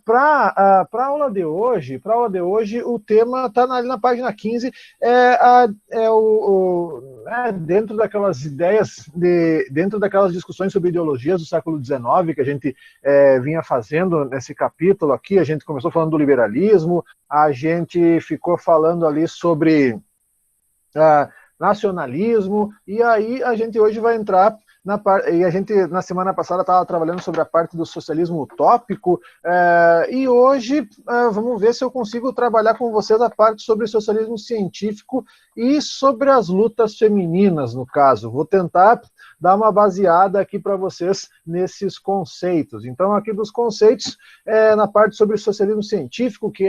Para a aula de hoje, o tema está ali na página 15, dentro daquelas ideias, dentro daquelas discussões sobre ideologias do século XIX que a gente vinha fazendo nesse capítulo aqui. A gente começou falando do liberalismo, a gente ficou falando ali sobre nacionalismo, e aí a gente hoje vai entrar e a gente, na semana passada, estava trabalhando sobre a parte do socialismo utópico, e hoje vamos ver se eu consigo trabalhar com vocês a parte sobre o socialismo científico e sobre as lutas femininas, no caso. Vou tentar dar uma baseada aqui para vocês nesses conceitos. Então, aqui dos conceitos, na parte sobre o socialismo científico, que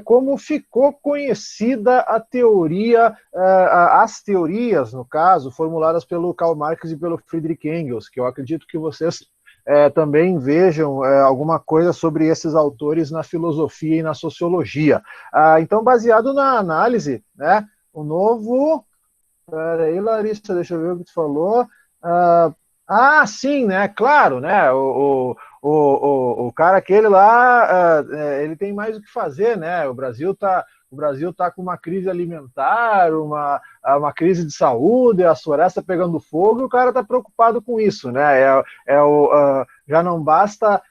como ficou conhecida a teoria, as teorias, no caso, formuladas pelo Karl Marx e pelo Friedrich Engels, que eu acredito que vocês também vejam alguma coisa sobre esses autores na filosofia e na sociologia. Então, baseado na análise, né, o novo... Peraí, Larissa, deixa eu ver o que tu falou. Sim, né? Claro, né? O cara aquele lá, ele tem mais o que fazer, né? O Brasil tá com uma crise alimentar, uma crise de saúde, a floresta pegando fogo, e o cara tá preocupado com isso, né? Já não basta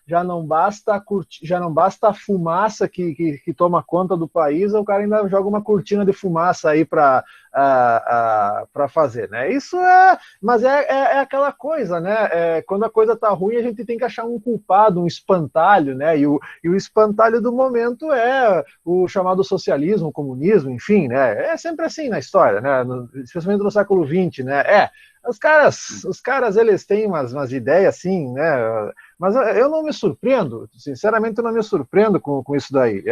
a fumaça que toma conta do país, o cara ainda joga uma cortina de fumaça aí para fazer, né? Isso mas é aquela coisa, né? Quando a coisa tá ruim, a gente tem que achar um culpado, um espantalho, né? E o espantalho do momento é o chamado socialismo, o comunismo, enfim, né? É sempre assim na história, né? Especialmente no século XX, né? Os caras, eles têm umas ideias assim, né? Mas eu não me surpreendo, sinceramente, eu não me surpreendo com isso daí.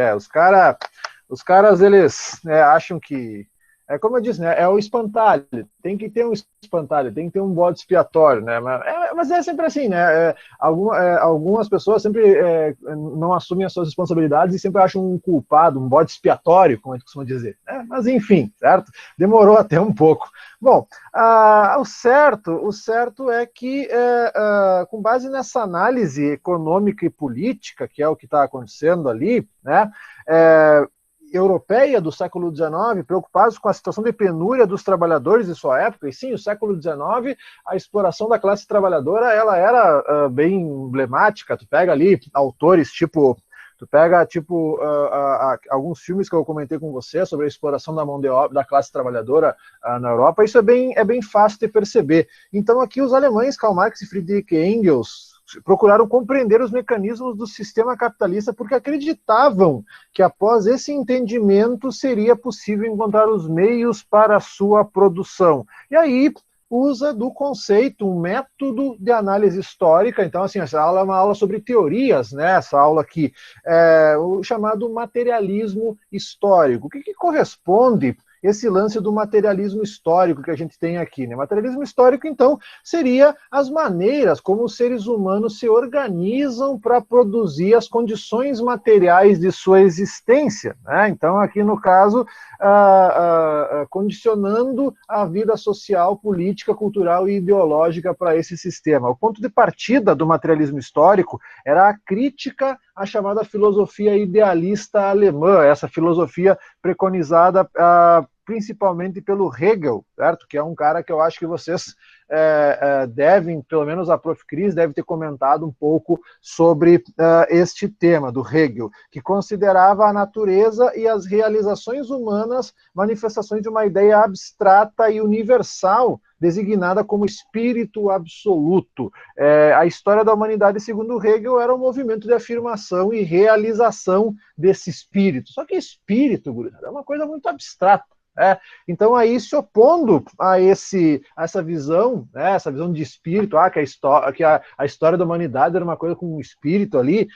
Os caras, eles acham que... como eu disse, né, é o espantalho, tem que ter um espantalho, tem que ter um bode expiatório, né, mas é sempre assim, né, algumas pessoas sempre não assumem as suas responsabilidades e sempre acham um culpado, um bode expiatório, como a gente costuma dizer, né? Mas enfim, certo? Demorou até um pouco. Bom, o certo é que, com base nessa análise econômica e política, que é o que está acontecendo ali, né, europeia do século XIX, preocupados com a situação de penúria dos trabalhadores de sua época, e sim, o século XIX, a exploração da classe trabalhadora, ela era bem emblemática. Tu pega ali autores alguns filmes que eu comentei com você sobre a exploração da mão de obra da classe trabalhadora na Europa, isso é bem fácil de perceber. Então aqui os alemães, Karl Marx e Friedrich Engels, procuraram compreender os mecanismos do sistema capitalista porque acreditavam que após esse entendimento seria possível encontrar os meios para a sua produção. E aí usa do conceito, um método de análise histórica. Então, assim, essa aula é uma aula sobre teorias, né? Essa aula aqui é o chamado materialismo histórico. O que corresponde esse lance do materialismo histórico que a gente tem aqui, né? Materialismo histórico, então, seria as maneiras como os seres humanos se organizam para produzir as condições materiais de sua existência, né? Então, aqui no caso, condicionando a vida social, política, cultural e ideológica para esse sistema. O ponto de partida do materialismo histórico era a crítica à chamada filosofia idealista alemã, essa filosofia preconizada principalmente pelo Hegel, certo? Que é um cara que eu acho que vocês devem, pelo menos a Prof. Cris deve ter comentado um pouco sobre este tema do Hegel, que considerava a natureza e as realizações humanas manifestações de uma ideia abstrata e universal, designada como espírito absoluto. A história da humanidade, segundo Hegel, era um movimento de afirmação e realização desse espírito. Só que espírito, gurizada, é uma coisa muito abstrata. Então, aí, se opondo a essa visão, né, essa visão de espírito, que a história da humanidade era uma coisa com um espírito ali,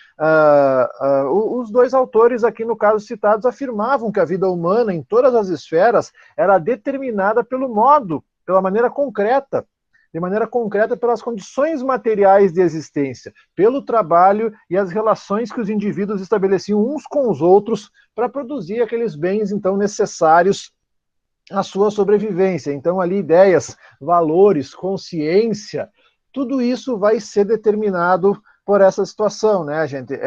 os dois autores aqui, no caso citados, afirmavam que a vida humana, em todas as esferas, era determinada pela maneira concreta, de maneira concreta pelas condições materiais de existência, pelo trabalho e as relações que os indivíduos estabeleciam uns com os outros para produzir aqueles bens, então, necessários a sua sobrevivência. Então, ali, ideias, valores, consciência, tudo isso vai ser determinado por essa situação, né, gente?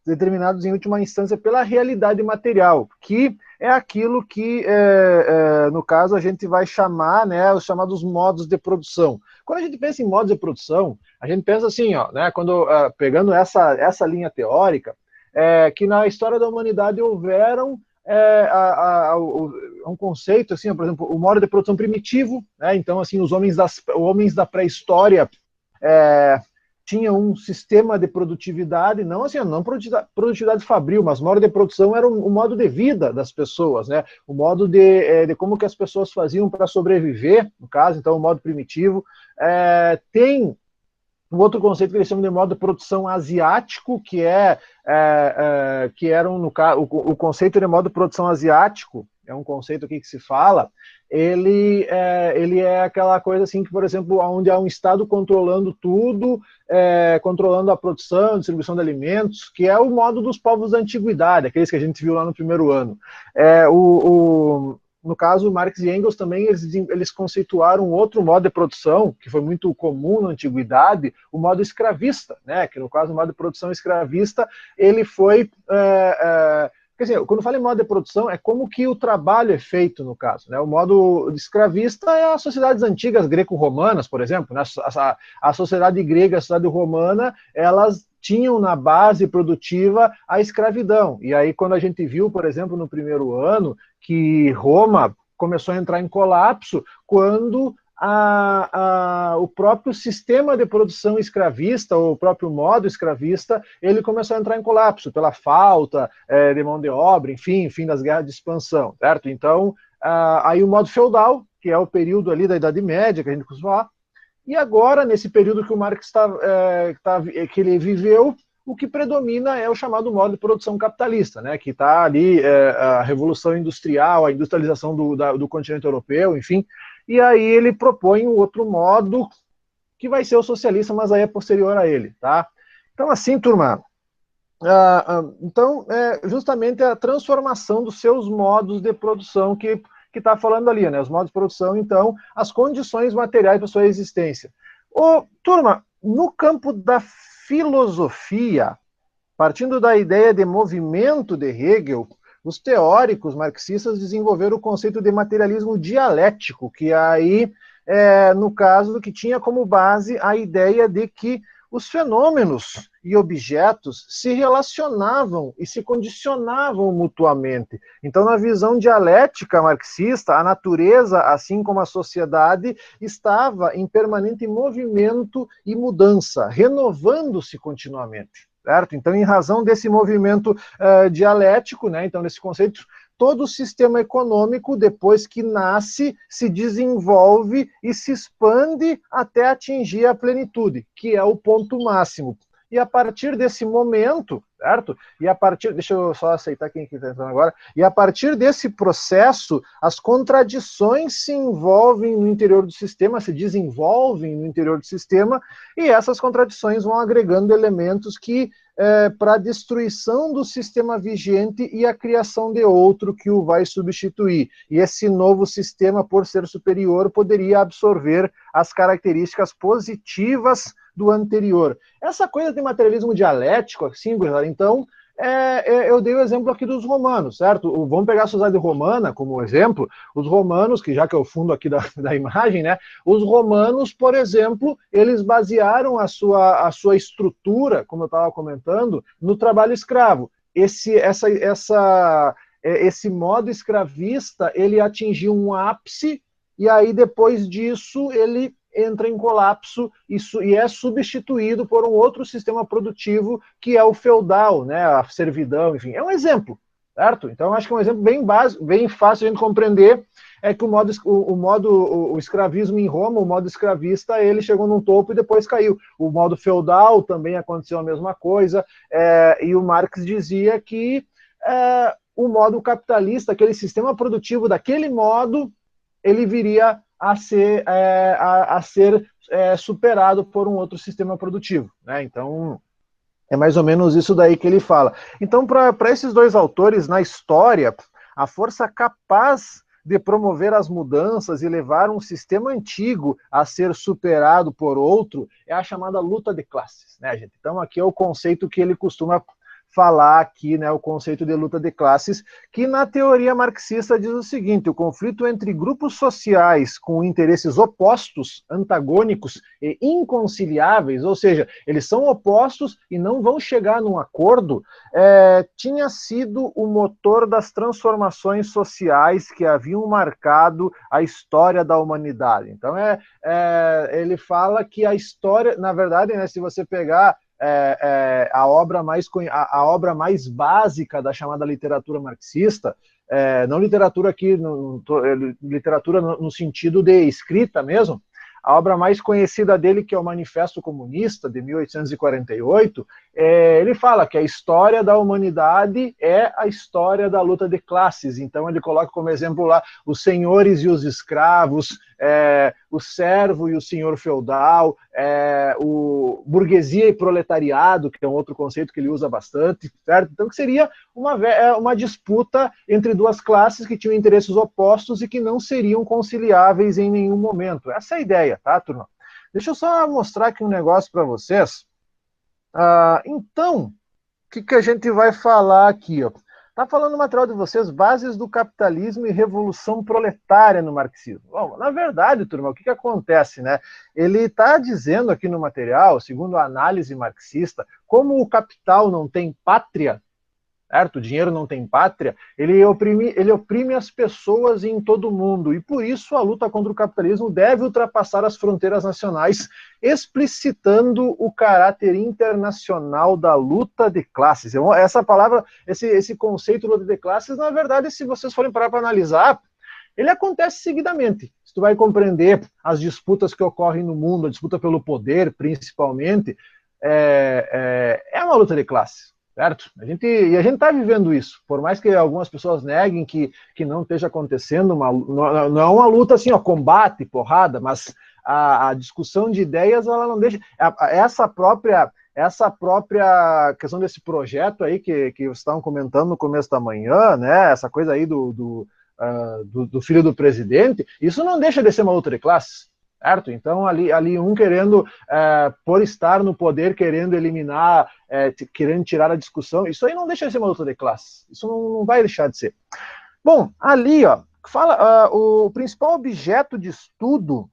Determinados, em última instância, pela realidade material, que é aquilo que, no caso, a gente vai chamar, né, os chamados modos de produção. Quando a gente pensa em modos de produção, a gente pensa assim, ó, né, quando, pegando essa linha teórica, que na história da humanidade houveram um conceito, assim, por exemplo, o modo de produção primitivo, né, então, assim, os homens da pré-história tinha um sistema de produtividade, não assim, não produtividade fabril, mas modo de produção era o modo de vida das pessoas, né? O modo de como que as pessoas faziam para sobreviver, no caso, então o modo primitivo. Tem um outro conceito que eles chamam de modo de produção asiático, que era o conceito de modo de produção asiático, é um conceito aqui que se fala, ele é aquela coisa assim que, por exemplo, onde há um Estado controlando tudo, controlando a produção, a distribuição de alimentos, que é o modo dos povos da antiguidade, aqueles que a gente viu lá no primeiro ano. No caso, Marx e Engels também, eles conceituaram outro modo de produção, que foi muito comum na antiguidade, o modo escravista, né? Que no caso, o modo de produção escravista, ele foi... quer dizer, quando falo em modo de produção, é como que o trabalho é feito, no caso, né? O modo escravista é as sociedades antigas greco-romanas, por exemplo, né? A sociedade grega, a sociedade romana, elas tinham na base produtiva a escravidão. E aí, quando a gente viu, por exemplo, no primeiro ano, que Roma começou a entrar em colapso, quando o próprio sistema de produção escravista, ou o próprio modo escravista, ele começou a entrar em colapso pela falta de mão de obra, enfim, fim das guerras de expansão, certo? Então, aí o modo feudal, que é o período ali da Idade Média, que a gente costuma falar, e agora, nesse período que o Marx que ele viveu, o que predomina é o chamado modo de produção capitalista, né, que está ali a Revolução Industrial, a industrialização do continente europeu, enfim, e aí ele propõe um outro modo que vai ser o socialista, mas aí é posterior a ele, tá? Então, assim, turma, então, justamente a transformação dos seus modos de produção que está falando ali, né? Os modos de produção, então, as condições materiais para sua existência. Turma, no campo da filosofia, partindo da ideia de movimento de Hegel, os teóricos marxistas desenvolveram o conceito de materialismo dialético, que aí, no caso, que tinha como base a ideia de que os fenômenos e objetos se relacionavam e se condicionavam mutuamente. Então, na visão dialética marxista, a natureza, assim como a sociedade, estava em permanente movimento e mudança, renovando-se continuamente. Certo? Então, em razão desse movimento dialético, né, então, desse conceito, todo o sistema econômico, depois que nasce, se desenvolve e se expande até atingir a plenitude, que é o ponto máximo. E a partir desse momento, certo? Deixa eu só aceitar quem está entrando agora. E a partir desse processo, as contradições se envolvem no interior do sistema, se desenvolvem no interior do sistema, e essas contradições vão agregando elementos que para a destruição do sistema vigente e a criação de outro que o vai substituir. E esse novo sistema, por ser superior, poderia absorver as características positivas do anterior. Essa coisa de materialismo dialético, assim, então, eu dei o exemplo aqui dos romanos, certo? Vamos pegar a sociedade romana como exemplo. Os romanos, que já que é o fundo aqui da imagem, né? Os romanos, por exemplo, eles basearam a sua estrutura, como eu estava comentando, no trabalho escravo. Esse modo escravista, ele atingiu um ápice, e aí depois disso ele entra em colapso e é substituído por um outro sistema produtivo que é o feudal, né, a servidão, enfim. É um exemplo, certo? Então, acho que é um exemplo bem básico, bem fácil de a gente compreender, é que o escravismo em Roma, o modo escravista, ele chegou num topo e depois caiu. O modo feudal também aconteceu a mesma coisa, e o Marx dizia que o modo capitalista, aquele sistema produtivo daquele modo, ele viria a ser superado por um outro sistema produtivo, né? Então, é mais ou menos isso daí que ele fala. Então, para esses dois autores, na história, a força capaz de promover as mudanças e levar um sistema antigo a ser superado por outro é a chamada luta de classes, né, gente? Então, aqui é o conceito que ele costuma falar aqui, né, o conceito de luta de classes, que na teoria marxista diz o seguinte: o conflito entre grupos sociais com interesses opostos, antagônicos e inconciliáveis, ou seja, eles são opostos e não vão chegar num acordo, tinha sido o motor das transformações sociais que haviam marcado a história da humanidade. Então, ele fala que a história, na verdade, né, se você pegar a obra mais básica da chamada literatura marxista, não literatura aqui, literatura no sentido de escrita mesmo, a obra mais conhecida dele, que é o Manifesto Comunista, de 1848, ele fala que a história da humanidade é a história da luta de classes. Então ele coloca como exemplo lá os senhores e os escravos, o servo e o senhor feudal, o burguesia e proletariado, que é um outro conceito que ele usa bastante, certo? Então que seria uma disputa entre duas classes que tinham interesses opostos e que não seriam conciliáveis em nenhum momento. Essa é a ideia, tá, turma? Deixa eu só mostrar aqui um negócio para vocês. Então, o que a gente vai falar aqui? Está falando no material de vocês, bases do capitalismo e revolução proletária no marxismo. Bom, na verdade, turma, o que acontece, né? Ele está dizendo aqui no material, segundo a análise marxista, como o capital não tem pátria, certo? O dinheiro não tem pátria, ele oprime as pessoas em todo o mundo, e por isso a luta contra o capitalismo deve ultrapassar as fronteiras nacionais, explicitando o caráter internacional da luta de classes. Essa palavra, esse conceito de luta de classes, na verdade, se vocês forem parar para analisar, ele acontece seguidamente. Se tu vai compreender as disputas que ocorrem no mundo, a disputa pelo poder, principalmente, é uma luta de classes. Certo? A gente está vivendo isso, por mais que algumas pessoas neguem que não esteja acontecendo, não é uma luta assim, combate, porrada, mas a discussão de ideias, ela não deixa. Essa própria questão desse projeto aí que vocês estavam comentando no começo da manhã, né? Essa coisa aí do filho do presidente, isso não deixa de ser uma luta de classes. Certo? Então, ali um querendo, por estar no poder, querendo eliminar, querendo tirar a discussão, isso aí não deixa de ser uma luta de classe. Isso não vai deixar de ser. Bom, ali, fala, o principal objeto de estudo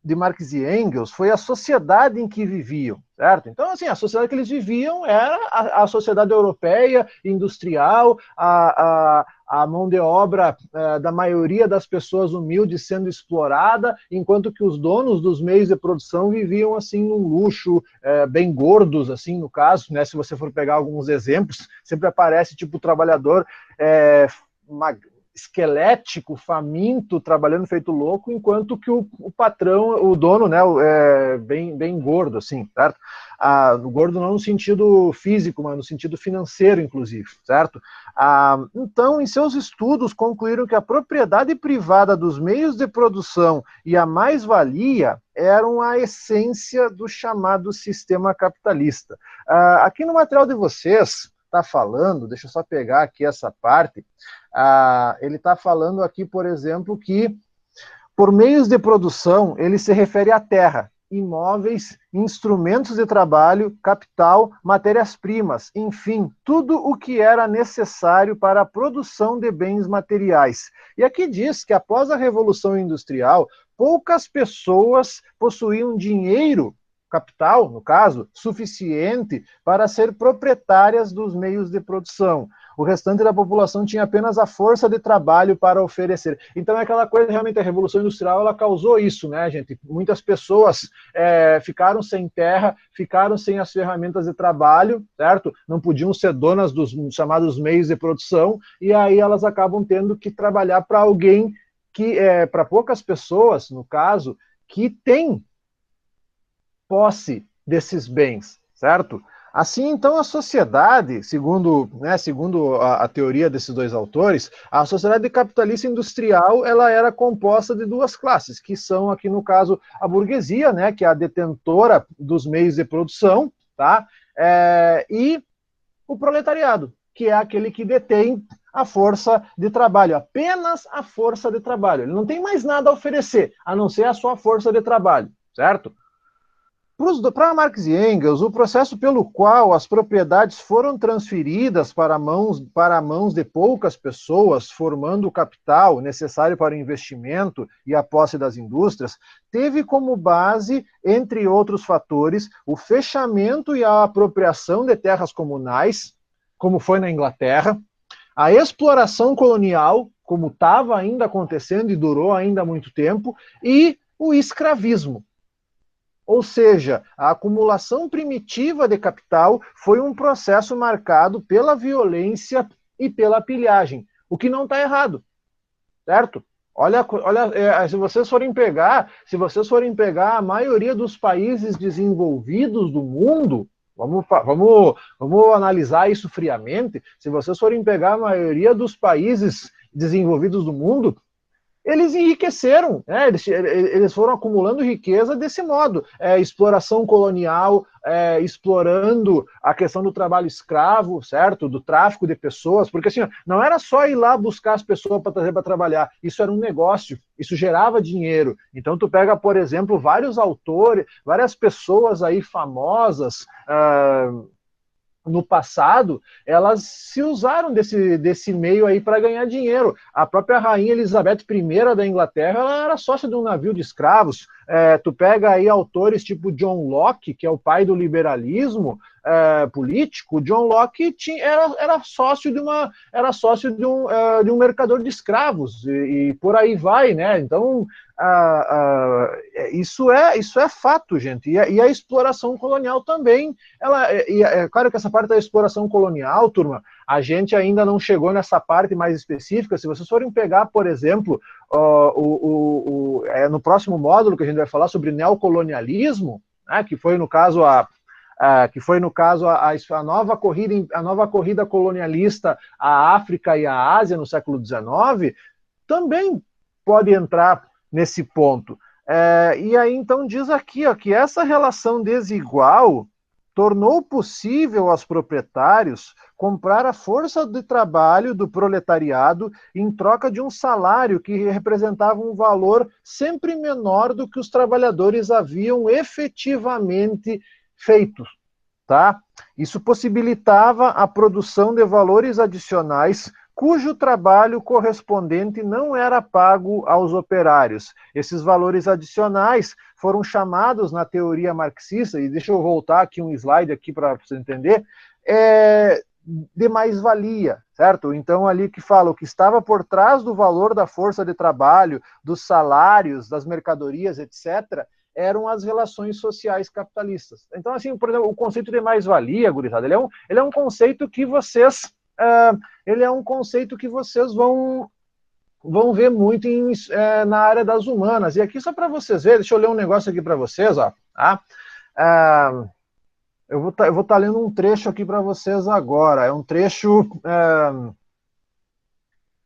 de Marx e Engels foi a sociedade em que viviam, certo? Então, assim, a sociedade que eles viviam era a sociedade europeia, industrial, a mão de obra da maioria das pessoas humildes sendo explorada, enquanto que os donos dos meios de produção viviam, assim, num luxo, bem gordos, assim, no caso, né? Se você for pegar alguns exemplos, sempre aparece, tipo, o trabalhador esquelético, faminto, trabalhando feito louco, enquanto que o patrão, o dono, né, bem gordo, assim, certo? Gordo não no sentido físico, mas no sentido financeiro, inclusive, certo? Então, em seus estudos, concluíram que a propriedade privada dos meios de produção e a mais-valia eram a essência do chamado sistema capitalista. Aqui no material de vocês, está falando, deixa eu só pegar aqui essa parte, ele está falando aqui, por exemplo, que por meios de produção ele se refere à terra, imóveis, instrumentos de trabalho, capital, matérias-primas, enfim, tudo o que era necessário para a produção de bens materiais. E aqui diz que após a Revolução Industrial, poucas pessoas possuíam dinheiro, capital, no caso, suficiente para ser proprietárias dos meios de produção. O restante da população tinha apenas a força de trabalho para oferecer. Então é aquela coisa, realmente, a Revolução Industrial, ela causou isso, né, gente? Muitas pessoas ficaram sem terra, ficaram sem as ferramentas de trabalho, certo? Não podiam ser donas dos chamados meios de produção, e aí elas acabam tendo que trabalhar para alguém para poucas pessoas, no caso, que tem posse desses bens, certo? Assim, então, a sociedade, segundo a teoria desses dois autores, a sociedade capitalista industrial, ela era composta de duas classes, que são, aqui no caso, a burguesia, né, que é a detentora dos meios de produção, tá? E o proletariado, que é aquele que detém a força de trabalho, apenas a força de trabalho. Ele não tem mais nada a oferecer, a não ser a sua força de trabalho, certo? Para Marx e Engels, o processo pelo qual as propriedades foram transferidas para mãos de poucas pessoas, formando o capital necessário para o investimento e a posse das indústrias, teve como base, entre outros fatores, o fechamento e a apropriação de terras comunais, como foi na Inglaterra, a exploração colonial, como estava ainda acontecendo e durou ainda muito tempo, e o escravismo. Ou seja, a acumulação primitiva de capital foi um processo marcado pela violência e pela pilhagem, o que não está errado, certo? Olha, se vocês forem pegar a maioria dos países desenvolvidos do mundo, vamos analisar isso friamente. Se vocês forem pegar a maioria dos países desenvolvidos do mundo, eles enriqueceram, né? Eles foram acumulando riqueza desse modo, exploração colonial, explorando a questão do trabalho escravo, certo? Do tráfico de pessoas, porque assim, não era só ir lá buscar as pessoas para trazer para trabalhar, isso era um negócio, isso gerava dinheiro. Então tu pega, por exemplo, vários autores, várias pessoas aí famosas, no passado, elas se usaram desse meio aí para ganhar dinheiro. A própria rainha Elizabeth I da Inglaterra, ela era sócia de um navio de escravos. Tu pega aí autores tipo John Locke, que é o pai do liberalismo político. John Locke era sócio de um mercador de escravos, e por aí vai, né? Então, isso é fato, gente. E a exploração colonial também, é claro que essa parte da exploração colonial, turma, a gente ainda não chegou nessa parte mais específica. Se vocês forem pegar, por exemplo, no próximo módulo que a gente vai falar sobre neocolonialismo, né, que foi no caso a nova corrida colonialista à África e à Ásia no século XIX, também pode entrar nesse ponto. E aí então diz aqui, ó, que essa relação desigual tornou possível aos proprietários comprar a força de trabalho do proletariado em troca de um salário que representava um valor sempre menor do que os trabalhadores haviam efetivamente feito. Tá? Isso possibilitava a produção de valores adicionais cujo trabalho correspondente não era pago aos operários. Esses valores adicionais foram chamados na teoria marxista, e deixa eu voltar aqui um slide aqui para você entender, de mais-valia, certo? Então ali que fala o que estava por trás do valor da força de trabalho, dos salários, das mercadorias, etc., eram as relações sociais capitalistas. Então, assim, por exemplo, o conceito de mais-valia, gurizada, ele é um conceito que vocês vão ver muito na área das humanas. E aqui, só para vocês verem, deixa eu ler um negócio aqui para vocês, ó, tá? Eu vou estar lendo um trecho aqui para vocês agora. É um trecho...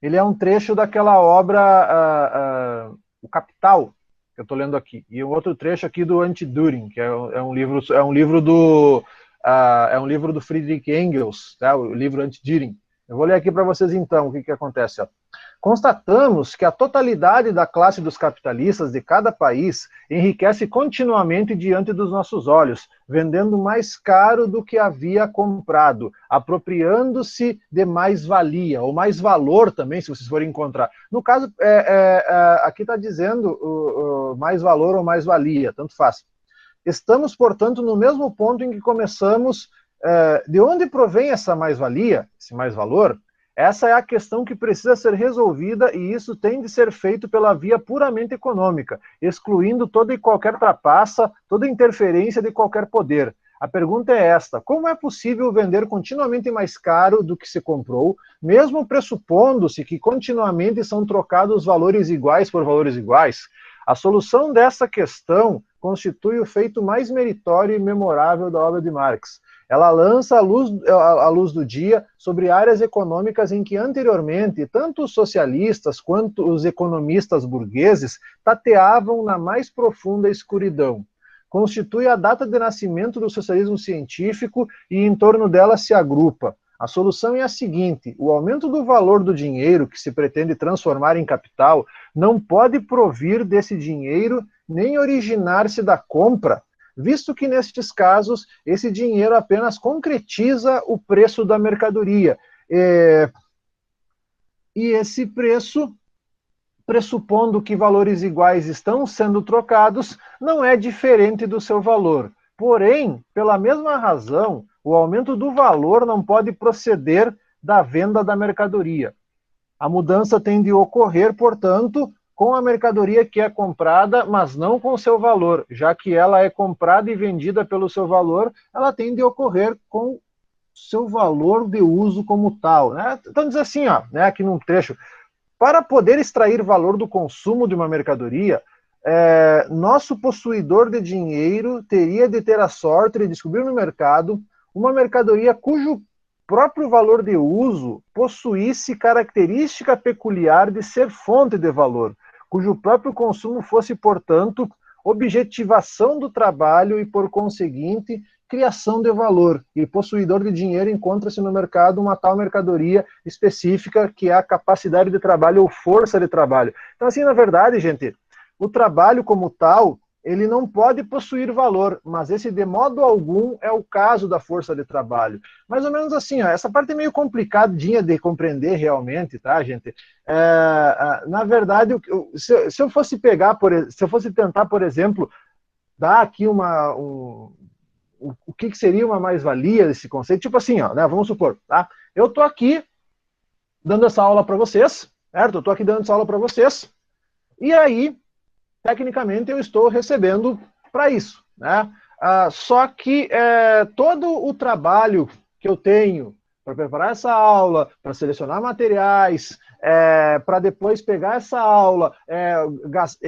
ele é um trecho daquela obra O Capital, que eu estou lendo aqui, e um outro trecho aqui do Anti-Düring, que é um livro do Friedrich Engels, tá? O livro Anti-Düring. Eu vou ler aqui para vocês então o que acontece. Ó. Constatamos que a totalidade da classe dos capitalistas de cada país enriquece continuamente diante dos nossos olhos, vendendo mais caro do que havia comprado, apropriando-se de mais-valia, ou mais valor também, se vocês forem encontrar. No caso, aqui está dizendo mais valor ou mais-valia, tanto faz. Estamos, portanto, no mesmo ponto em que começamos. De onde provém essa mais-valia, esse mais-valor? Essa é a questão que precisa ser resolvida, e isso tem de ser feito pela via puramente econômica, excluindo toda e qualquer trapaça, toda interferência de qualquer poder. A pergunta é esta: como é possível vender continuamente mais caro do que se comprou, mesmo pressupondo-se que continuamente são trocados valores iguais por valores iguais? A solução dessa questão constitui o feito mais meritório e memorável da obra de Marx. Ela lança a luz do dia sobre áreas econômicas em que anteriormente tanto os socialistas quanto os economistas burgueses tateavam na mais profunda escuridão. Constitui a data de nascimento do socialismo científico e em torno dela se agrupa A solução é a seguinte: o aumento do valor do dinheiro que se pretende transformar em capital não pode provir desse dinheiro nem originar-se da compra, visto que, nestes casos, esse dinheiro apenas concretiza o preço da mercadoria. E esse preço, pressupondo que valores iguais estão sendo trocados, não é diferente do seu valor. Porém, pela mesma razão, o aumento do valor não pode proceder da venda da mercadoria. A mudança tem de ocorrer, portanto, com a mercadoria que é comprada, mas não com o seu valor. Já que ela é comprada e vendida pelo seu valor, ela tem de ocorrer com seu valor de uso como tal, né? Então diz assim, ó, né, aqui num trecho: para poder extrair valor do consumo de uma mercadoria, nosso possuidor de dinheiro teria de ter a sorte de descobrir no mercado uma mercadoria cujo próprio valor de uso possuísse característica peculiar de ser fonte de valor, cujo próprio consumo fosse, portanto, objetivação do trabalho e, por conseguinte, criação de valor. E possuidor de dinheiro encontra-se no mercado uma tal mercadoria específica que é a capacidade de trabalho ou força de trabalho. Então, assim, na verdade, gente, o trabalho como tal, ele não pode possuir valor, mas esse de modo algum é o caso da força de trabalho. Mais ou menos assim, ó, essa parte é meio complicadinha de compreender realmente, tá, gente? Na verdade, se eu fosse pegar, se eu fosse tentar, por exemplo, dar aqui o que seria uma mais-valia desse conceito, tipo assim, ó, né, vamos supor, tá? Eu tô aqui dando essa aula para vocês, certo? Eu tô aqui dando essa aula para vocês, e aí, tecnicamente, eu estou recebendo para isso, né? Só que todo o trabalho que eu tenho para preparar essa aula, para selecionar materiais, para depois pegar essa aula,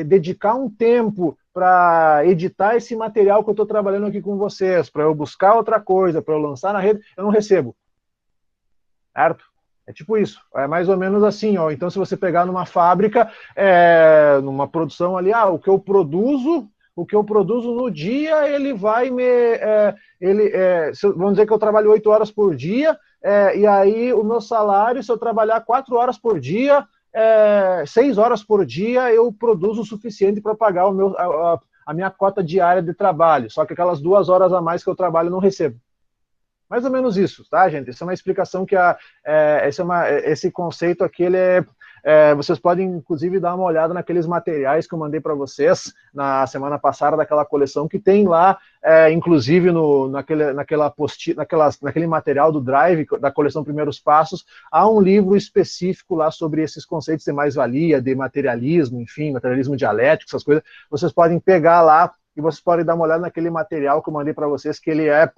dedicar um tempo para editar esse material que eu estou trabalhando aqui com vocês, para eu buscar outra coisa, para eu lançar na rede, eu não recebo. Certo? É tipo isso. É mais ou menos assim, ó. Então, se você pegar numa fábrica, numa produção ali, o que eu produzo no dia, ele vai me... vamos dizer que eu trabalho 8 horas por dia, e aí o meu salário, se eu trabalhar 4 horas por dia, 6 horas por dia, eu produzo o suficiente para pagar a minha cota diária de trabalho. Só que aquelas 2 horas a mais que eu trabalho, eu não recebo. Mais ou menos isso, tá, gente? Isso é uma explicação que esse conceito aqui, vocês podem, inclusive, dar uma olhada naqueles materiais que eu mandei para vocês na semana passada, daquela coleção que tem lá, inclusive naquele material do Drive, da coleção Primeiros Passos, há um livro específico lá sobre esses conceitos de mais-valia, de materialismo, enfim, materialismo dialético, essas coisas. Vocês podem pegar lá e vocês podem dar uma olhada naquele material que eu mandei para vocês, que ele é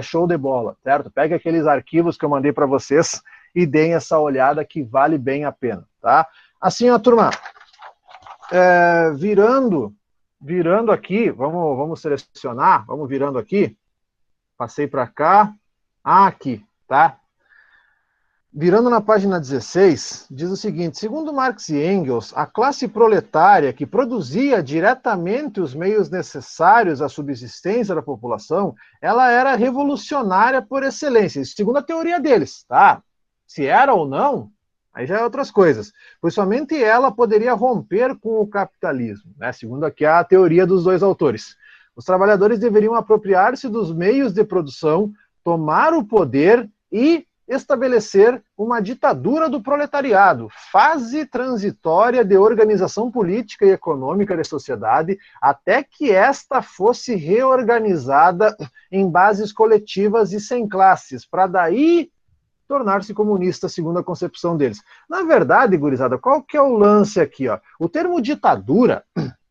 show de bola, certo? Pegue aqueles arquivos que eu mandei para vocês e deem essa olhada que vale bem a pena, tá? Assim, ó, turma, virando aqui, vamos selecionar, vamos virando aqui, passei para cá, aqui, tá? Virando na página 16, diz o seguinte: segundo Marx e Engels, a classe proletária que produzia diretamente os meios necessários à subsistência da população, ela era revolucionária por excelência, segundo a teoria deles, tá? Se era ou não, aí já é outras coisas, pois somente ela poderia romper com o capitalismo, né? Segundo aqui a teoria dos dois autores. Os trabalhadores deveriam apropriar-se dos meios de produção, tomar o poder e estabelecer uma ditadura do proletariado, fase transitória de organização política e econômica da sociedade, até que esta fosse reorganizada em bases coletivas e sem classes, para daí tornar-se comunista, segundo a concepção deles. Na verdade, gurizada, qual que é o lance aqui? Ó? O termo ditadura,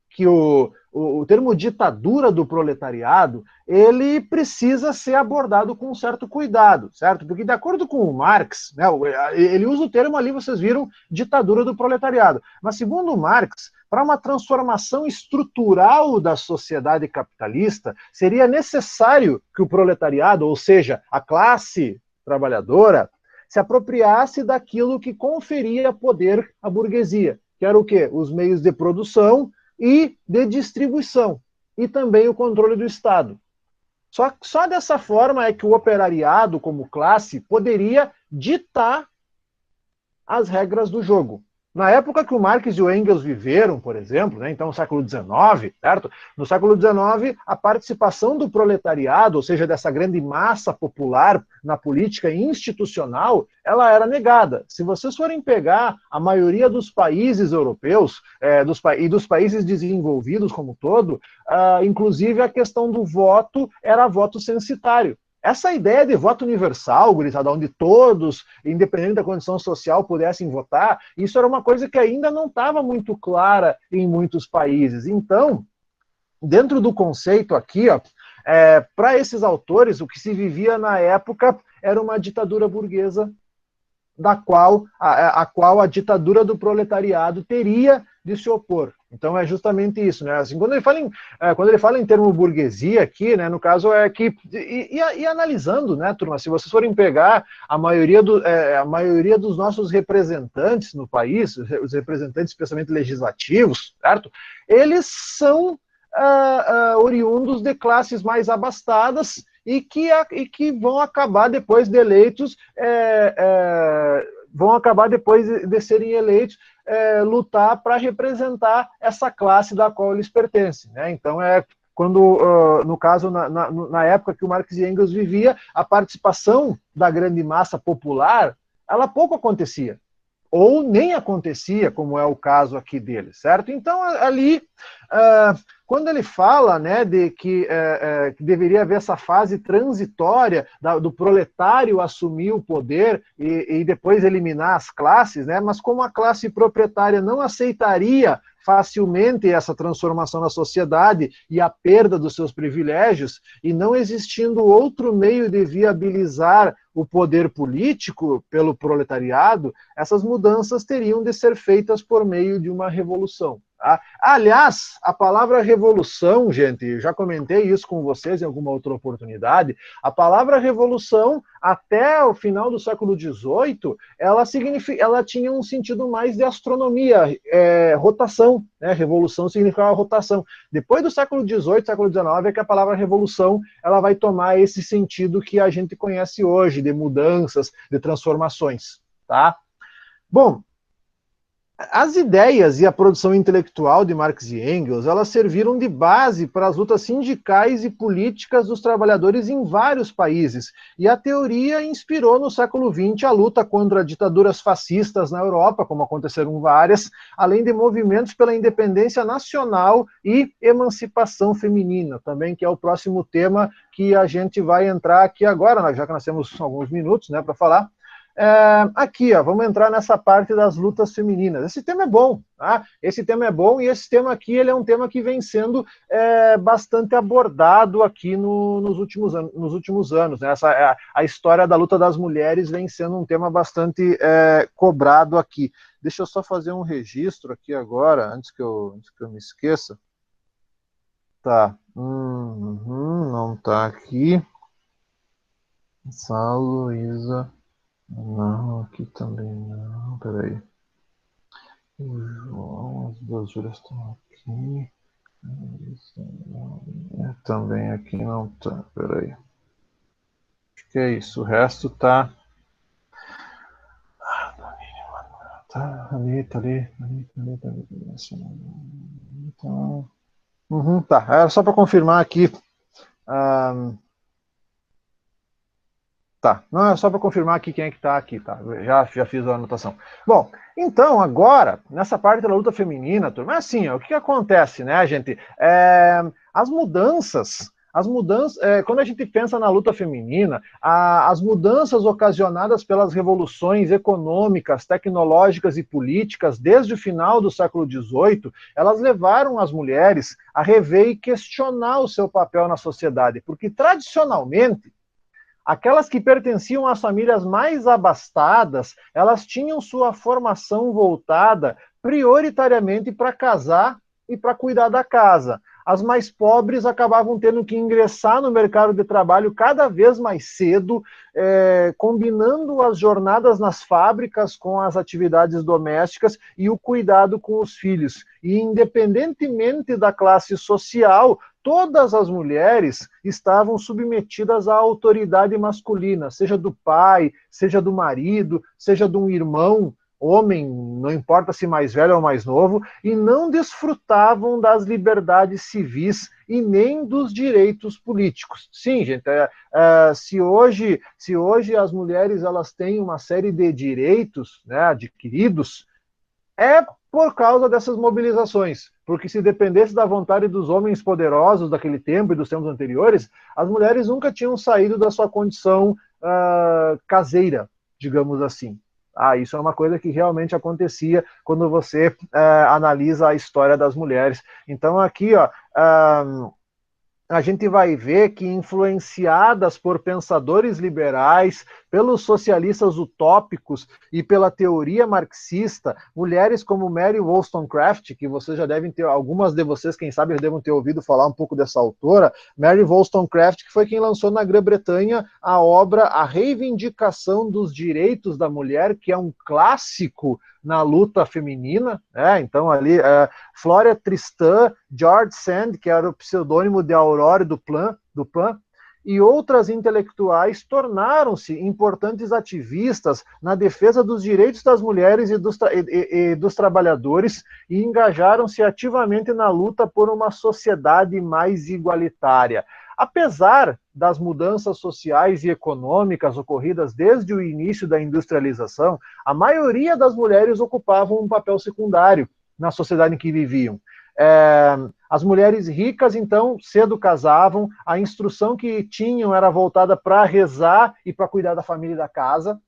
que o termo ditadura do proletariado, ele precisa ser abordado com um certo cuidado, certo? Porque de acordo com o Marx, né, ele usa o termo ali, vocês viram, ditadura do proletariado. Mas segundo o Marx, para uma transformação estrutural da sociedade capitalista, seria necessário que o proletariado, ou seja, a classe trabalhadora, se apropriasse daquilo que conferia poder à burguesia, que era o quê? Os meios de produção e de distribuição, e também o controle do Estado. Só dessa forma é que o operariado, como classe, poderia ditar as regras do jogo. Na época que o Marx e o Engels viveram, por exemplo, né, então no século XIX, certo? No século XIX, a participação do proletariado, ou seja, dessa grande massa popular na política institucional, ela era negada. Se vocês forem pegar a maioria dos países europeus e dos países desenvolvidos como um todo, inclusive a questão do voto era voto censitário. Essa ideia de voto universal, gurizada, onde todos, independente da condição social, pudessem votar, isso era uma coisa que ainda não estava muito clara em muitos países. Então, dentro do conceito aqui, para esses autores, o que se vivia na época era uma ditadura burguesa, da qual a ditadura do proletariado teria de se opor. Então é justamente isso, né? Assim, quando ele fala em termo burguesia aqui, né, no caso é que e analisando, né, turma, se vocês forem pegar a maioria dos nossos representantes no país, os representantes especialmente legislativos, certo? Eles são oriundos de classes mais abastadas e que vão acabar depois de eleitos, vão acabar depois de serem eleitos, lutar para representar essa classe da qual eles pertencem, né? Então quando, no caso, na época que o Marx e Engels vivia, a participação da grande massa popular, ela pouco acontecia, ou nem acontecia, como é o caso aqui dele, certo? Então, ali, quando ele fala, né, de que deveria haver essa fase transitória do proletário assumir o poder e depois eliminar as classes, né, mas como a classe proprietária não aceitaria facilmente essa transformação na sociedade e a perda dos seus privilégios, e não existindo outro meio de viabilizar o poder político pelo proletariado, essas mudanças teriam de ser feitas por meio de uma revolução. Tá? Aliás, a palavra revolução, gente, já comentei isso com vocês em alguma outra oportunidade, a palavra revolução, até o final do século XVIII, ela tinha um sentido mais de astronomia, rotação, né? Revolução significava rotação. Depois do século XVIII, século XIX, é que a palavra revolução ela vai tomar esse sentido que a gente conhece hoje, de mudanças, de transformações. Tá? Bom, as ideias e a produção intelectual de Marx e Engels, elas serviram de base para as lutas sindicais e políticas dos trabalhadores em vários países. E a teoria inspirou no século XX a luta contra ditaduras fascistas na Europa, como aconteceram várias, além de movimentos pela independência nacional e emancipação feminina, também, que é o próximo tema que a gente vai entrar aqui agora, já que nós temos alguns minutos, né, para falar. Aqui, vamos entrar nessa parte das lutas femininas. Esse tema é bom, tá? Esse tema é bom, e esse tema aqui ele é um tema que vem sendo bastante abordado aqui nos últimos anos. Né? A história da luta das mulheres vem sendo um tema bastante cobrado aqui. Deixa eu só fazer um registro aqui agora, antes que eu me esqueça. Tá. Não tá aqui. Sá Luísa. Não, aqui também não, peraí. O João, as duas Júlias estão aqui. Também aqui não tá, peraí. Acho que é isso, o resto tá. Tá ali. Tá, era só para confirmar aqui. Tá, não é só para confirmar aqui quem é que está aqui, tá? Já fiz a anotação. Bom, então agora, nessa parte da luta feminina, turma, é assim, o que acontece, né, gente? As mudanças, quando a gente pensa na luta feminina, as mudanças ocasionadas pelas revoluções econômicas, tecnológicas e políticas desde o final do século XVIII, elas levaram as mulheres a rever e questionar o seu papel na sociedade, porque tradicionalmente aquelas que pertenciam às famílias mais abastadas, elas tinham sua formação voltada prioritariamente para casar e para cuidar da casa. As mais pobres acabavam tendo que ingressar no mercado de trabalho cada vez mais cedo, combinando as jornadas nas fábricas com as atividades domésticas e o cuidado com os filhos. E independentemente da classe social, todas as mulheres estavam submetidas à autoridade masculina, seja do pai, seja do marido, seja de um irmão, homem, não importa se mais velho ou mais novo, e não desfrutavam das liberdades civis e nem dos direitos políticos. Sim, gente, se hoje as mulheres elas têm uma série de direitos, né, adquiridos, é por causa dessas mobilizações, porque se dependesse da vontade dos homens poderosos daquele tempo e dos tempos anteriores, as mulheres nunca tinham saído da sua condição caseira, digamos assim. Isso é uma coisa que realmente acontecia quando você analisa a história das mulheres. Então aqui, ó, a gente vai ver que, influenciadas por pensadores liberais, pelos socialistas utópicos e pela teoria marxista, mulheres como Mary Wollstonecraft, que vocês já devem ter, algumas de vocês, quem sabe, já devem ter ouvido falar um pouco dessa autora, Mary Wollstonecraft, que foi quem lançou na Grã-Bretanha a obra A Reivindicação dos Direitos da Mulher, que é um clássico na luta feminina, então ali Flora Tristan, George Sand, que era o pseudônimo de Aurore Dupin, e outras intelectuais tornaram-se importantes ativistas na defesa dos direitos das mulheres e dos trabalhadores e engajaram-se ativamente na luta por uma sociedade mais igualitária. Apesar das mudanças sociais e econômicas ocorridas desde o início da industrialização, a maioria das mulheres ocupavam um papel secundário na sociedade em que viviam. As mulheres ricas, então, cedo casavam, a instrução que tinham era voltada para rezar e para cuidar da família e da casa.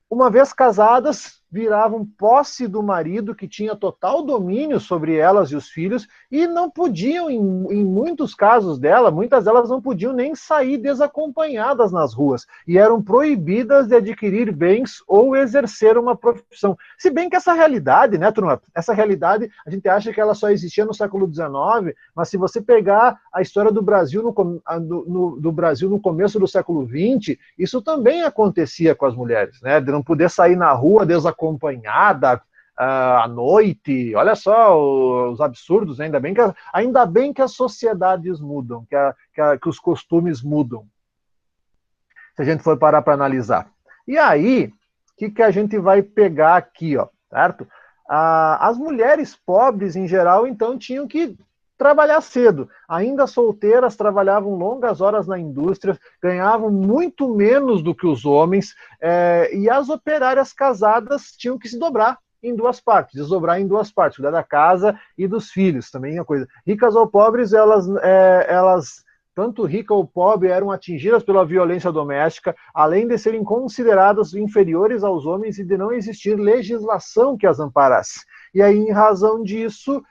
Uma vez casadas, viravam posse do marido, que tinha total domínio sobre elas e os filhos, e não podiam, em muitos casos muitas delas não podiam nem sair desacompanhadas nas ruas, e eram proibidas de adquirir bens ou exercer uma profissão. Se bem que essa realidade, né, turma, essa realidade, a gente acha que ela só existia no século XIX, mas se você pegar a história do Brasil do Brasil no começo do século XX, isso também acontecia com as mulheres, né, de não poder sair na rua desacompanhada à noite. Olha só os absurdos, né? Ainda bem que as sociedades mudam, que os costumes mudam, se a gente for parar para analisar. E aí, o que a gente vai pegar aqui, ó, certo? As mulheres pobres, em geral, então, tinham que trabalhar cedo. Ainda solteiras, trabalhavam longas horas na indústria, ganhavam muito menos do que os homens, e as operárias casadas tinham que se dobrar em duas partes, desdobrar em duas partes, cuidar da casa e dos filhos, também é coisa. Ricas ou pobres, elas tanto rica ou pobre, eram atingidas pela violência doméstica, além de serem consideradas inferiores aos homens e de não existir legislação que as amparasse. E aí, em razão disso,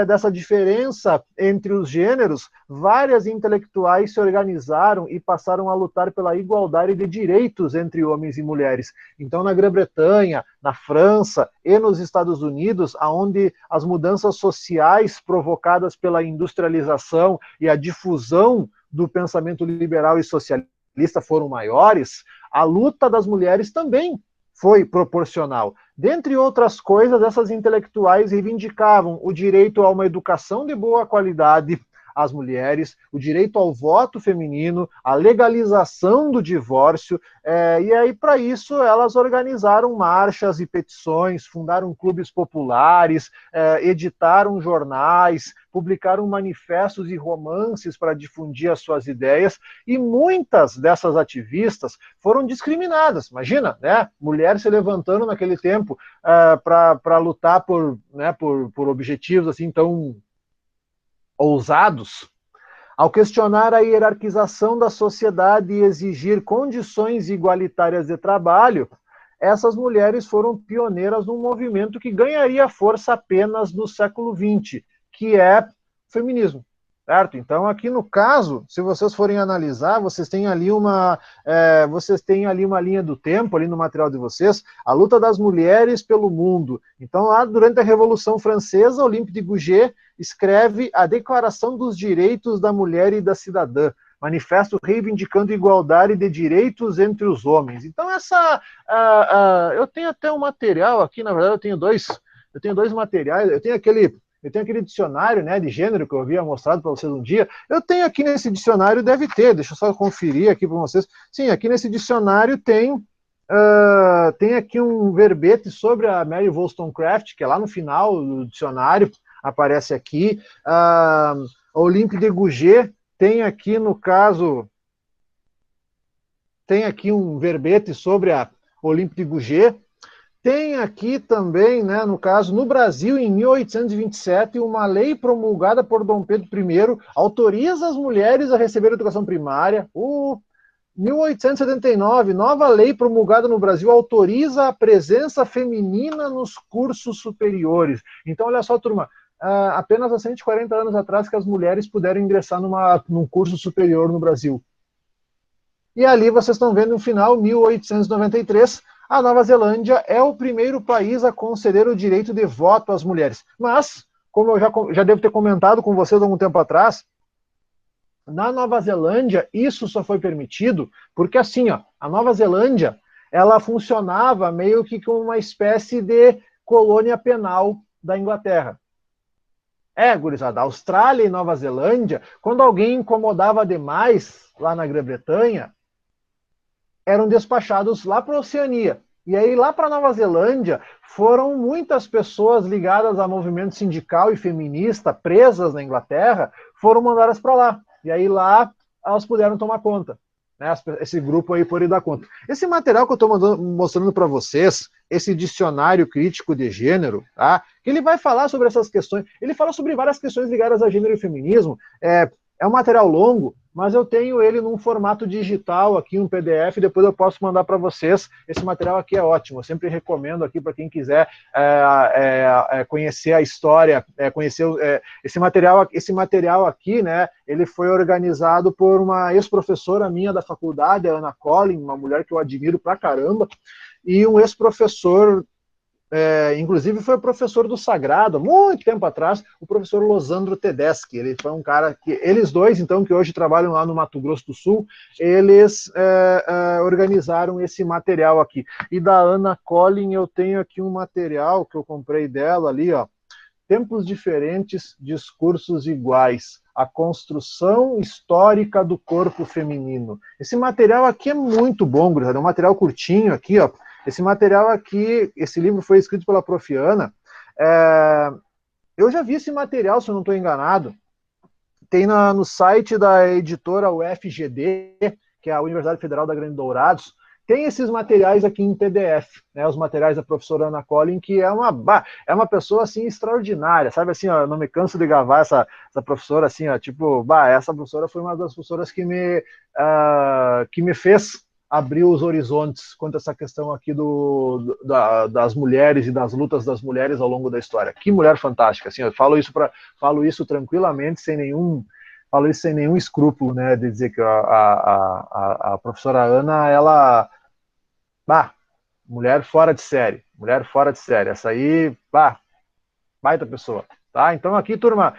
dessa diferença entre os gêneros, várias intelectuais se organizaram e passaram a lutar pela igualdade de direitos entre homens e mulheres. Então, na Grã-Bretanha, na França e nos Estados Unidos, onde as mudanças sociais provocadas pela industrialização e a difusão do pensamento liberal e socialista foram maiores, a luta das mulheres também foi proporcional. Dentre outras coisas, essas intelectuais reivindicavam o direito a uma educação de boa qualidade às mulheres, o direito ao voto feminino, a legalização do divórcio, e aí, para isso, elas organizaram marchas e petições, fundaram clubes populares, editaram jornais, publicaram manifestos e romances para difundir as suas ideias, e muitas dessas ativistas foram discriminadas. Imagina, né? Mulher se levantando naquele tempo para lutar por objetivos assim tão ousados. Ao questionar a hierarquização da sociedade e exigir condições igualitárias de trabalho, essas mulheres foram pioneiras num movimento que ganharia força apenas no século XX, que é o feminismo. Certo? Então, aqui no caso, se vocês forem analisar, vocês têm ali uma linha do tempo, ali no material de vocês, a luta das mulheres pelo mundo. Então, lá durante a Revolução Francesa, Olympe de Gouges escreve a Declaração dos Direitos da Mulher e da Cidadã, manifesto reivindicando igualdade de direitos entre os homens. Então, eu tenho até um material aqui, na verdade, eu tenho dois materiais, eu tenho eu tenho aquele dicionário, né, de gênero que eu havia mostrado para vocês um dia. Eu tenho aqui nesse dicionário, deve ter, deixa eu só conferir aqui para vocês. Sim, aqui nesse dicionário tem aqui um verbete sobre a Mary Wollstonecraft, que é lá no final do dicionário, aparece aqui. Olympe de Gouget tem aqui, no caso, tem aqui um verbete sobre a Olympe de Gouget. Tem aqui também, né, no caso, no Brasil, em 1827, uma lei promulgada por Dom Pedro I autoriza as mulheres a receber educação primária. 1879, nova lei promulgada no Brasil autoriza a presença feminina nos cursos superiores. Então, olha só, turma, apenas há 140 anos atrás que as mulheres puderam ingressar num curso superior no Brasil. E ali vocês estão vendo no final, 1893, a Nova Zelândia é o primeiro país a conceder o direito de voto às mulheres. Mas, como eu já devo ter comentado com vocês há algum tempo atrás, na Nova Zelândia isso só foi permitido porque, assim, ó, a Nova Zelândia ela funcionava meio que como uma espécie de colônia penal da Inglaterra. Gurizada, Austrália e Nova Zelândia, quando alguém incomodava demais lá na Grã-Bretanha, eram despachados lá para a Oceania. E aí, lá para a Nova Zelândia, foram muitas pessoas ligadas a movimento sindical e feminista, presas na Inglaterra, foram mandadas para lá. E aí, lá, elas puderam tomar conta. Né? Esse grupo aí pôde dar conta. Esse material que eu estou mostrando para vocês, esse dicionário crítico de gênero, tá? Que ele vai falar sobre essas questões, ele fala sobre várias questões ligadas a gênero e feminismo. É um material longo, mas eu tenho ele num formato digital aqui, um PDF, depois eu posso mandar para vocês. Esse material aqui é ótimo, eu sempre recomendo aqui para quem quiser conhecer a história, conhecer esse material aqui, né? Ele foi organizado por uma ex-professora minha da faculdade, a Ana Collin, uma mulher que eu admiro pra caramba, e um ex-professor, inclusive foi professor do Sagrado, muito tempo atrás, o professor Losandro Tedeschi. Ele foi um cara que, eles dois, então, que hoje trabalham lá no Mato Grosso do Sul, eles organizaram esse material aqui. E da Ana Collin eu tenho aqui um material que eu comprei dela ali, ó, Tempos Diferentes, Discursos Iguais, a construção histórica do corpo feminino. Esse material aqui é muito bom, é um material curtinho aqui, ó. Esse material aqui, esse livro foi escrito pela Prof. Ana. Eu já vi esse material, se eu não estou enganado. Tem no site da editora UFGD, que é a Universidade Federal da Grande Dourados. Tem esses materiais aqui em PDF, né, os materiais da professora Ana Collin, que é uma pessoa assim extraordinária, sabe assim, ó, eu não me canso de gravar essa professora assim, ó, tipo, essa professora foi uma das professoras que me fez abrir os horizontes quanto a essa questão aqui das mulheres e das lutas das mulheres ao longo da história. Que mulher fantástica, assim, eu falo isso tranquilamente, sem nenhum escrúpulo, né, de dizer que a professora Ana, ela, mulher fora de série, essa aí, baita pessoa, tá? Então aqui, turma,